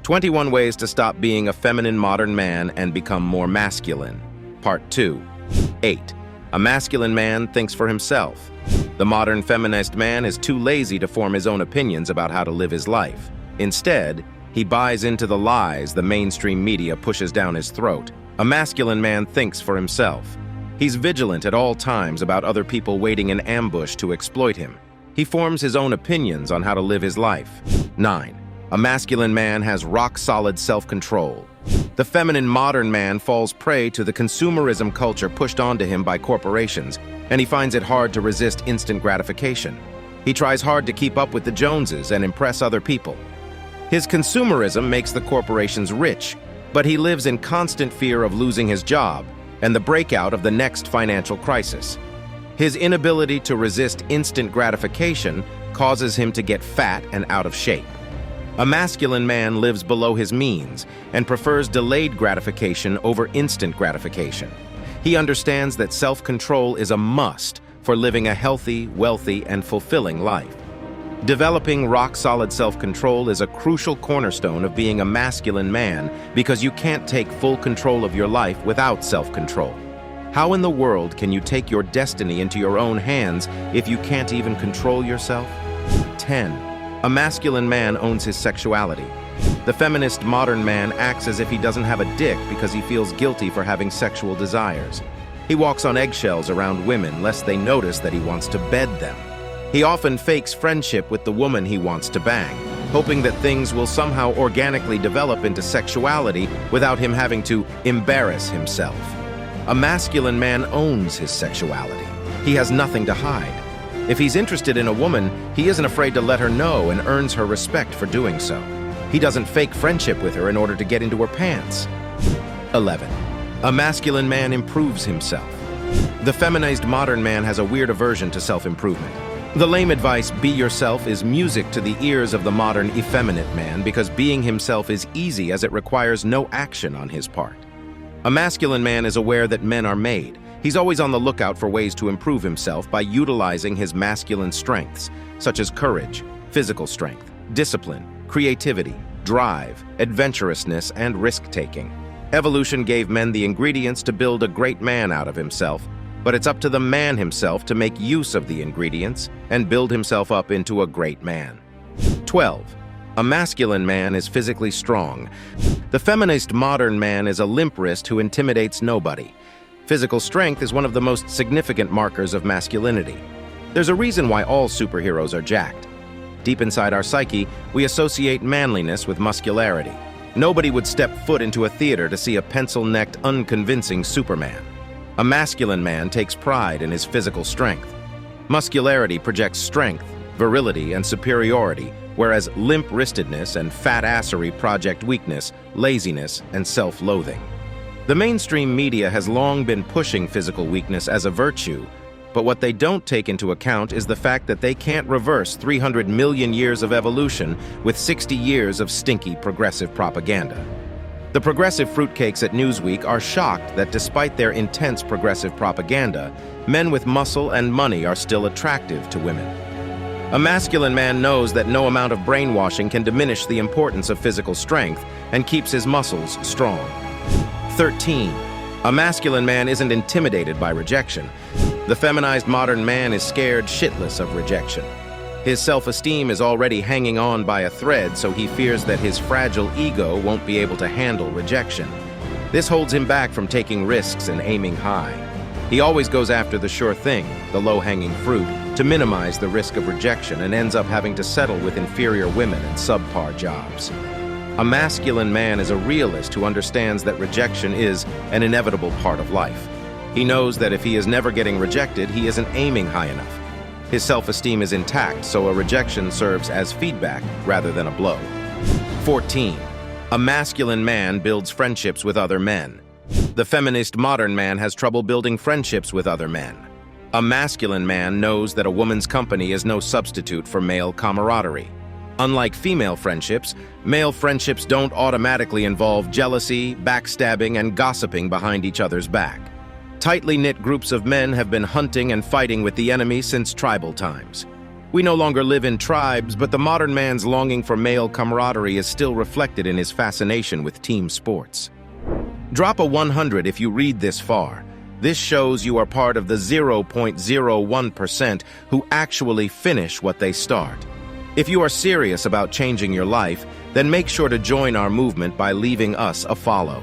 21 Ways to Stop Being a Feminine Modern Man and Become More Masculine. Part 2. 8. A masculine man thinks for himself. The modern feminist man is too lazy to form his own opinions about how to live his life. Instead, he buys into the lies the mainstream media pushes down his throat. A masculine man thinks for himself. He's vigilant at all times about other people waiting in ambush to exploit him. He forms his own opinions on how to live his life. 9. A masculine man has rock-solid self-control. The feminine modern man falls prey to the consumerism culture pushed onto him by corporations, and he finds it hard to resist instant gratification. He tries hard to keep up with the Joneses and impress other people. His consumerism makes the corporations rich, but he lives in constant fear of losing his job and the breakout of the next financial crisis. His inability to resist instant gratification causes him to get fat and out of shape. A masculine man lives below his means and prefers delayed gratification over instant gratification. He understands that self-control is a must for living a healthy, wealthy, and fulfilling life. Developing rock-solid self-control is a crucial cornerstone of being a masculine man because you can't take full control of your life without self-control. How in the world can you take your destiny into your own hands if you can't even control yourself? 10. A masculine man owns his sexuality. The feminist modern man acts as if he doesn't have a dick because he feels guilty for having sexual desires. He walks on eggshells around women lest they notice that he wants to bed them. He often fakes friendship with the woman he wants to bang, hoping that things will somehow organically develop into sexuality without him having to embarrass himself. A masculine man owns his sexuality. He has nothing to hide. If he's interested in a woman, he isn't afraid to let her know and earns her respect for doing so. He doesn't fake friendship with her in order to get into her pants. 11. A masculine man improves himself. The feminized modern man has a weird aversion to self-improvement. The lame advice, be yourself, is music to the ears of the modern effeminate man because being himself is easy as it requires no action on his part. A masculine man is aware that men are made. He's always on the lookout for ways to improve himself by utilizing his masculine strengths, such as courage, physical strength, discipline, creativity, drive, adventurousness, and risk-taking. Evolution gave men the ingredients to build a great man out of himself, but it's up to the man himself to make use of the ingredients and build himself up into a great man. 12. A masculine man is physically strong. The feminist modern man is a limp wrist who intimidates nobody. Physical strength is one of the most significant markers of masculinity. There's a reason why all superheroes are jacked. Deep inside our psyche, we associate manliness with muscularity. Nobody would step foot into a theater to see a pencil-necked, unconvincing Superman. A masculine man takes pride in his physical strength. Muscularity projects strength, virility, and superiority, whereas limp-wristedness and fat-assery project weakness, laziness, and self-loathing. The mainstream media has long been pushing physical weakness as a virtue, but what they don't take into account is the fact that they can't reverse 300 million years of evolution with 60 years of stinky progressive propaganda. The progressive fruitcakes at Newsweek are shocked that despite their intense progressive propaganda, men with muscle and money are still attractive to women. A masculine man knows that no amount of brainwashing can diminish the importance of physical strength and keeps his muscles strong. 13. A masculine man isn't intimidated by rejection. The feminized modern man is scared shitless of rejection. His self-esteem is already hanging on by a thread, so he fears that his fragile ego won't be able to handle rejection. This holds him back from taking risks and aiming high. He always goes after the sure thing, the low-hanging fruit, to minimize the risk of rejection and ends up having to settle with inferior women and subpar jobs. A masculine man is a realist who understands that rejection is an inevitable part of life. He knows that if he is never getting rejected, he isn't aiming high enough. His self-esteem is intact, so a rejection serves as feedback rather than a blow. 14. A masculine man builds friendships with other men. The feminist modern man has trouble building friendships with other men. A masculine man knows that a woman's company is no substitute for male camaraderie. Unlike female friendships, male friendships don't automatically involve jealousy, backstabbing, and gossiping behind each other's back. Tightly knit groups of men have been hunting and fighting with the enemy since tribal times. We no longer live in tribes, but the modern man's longing for male camaraderie is still reflected in his fascination with team sports. Drop a 100 if you read this far. This shows you are part of the 0.01% who actually finish what they start. If you are serious about changing your life, then make sure to join our movement by leaving us a follow.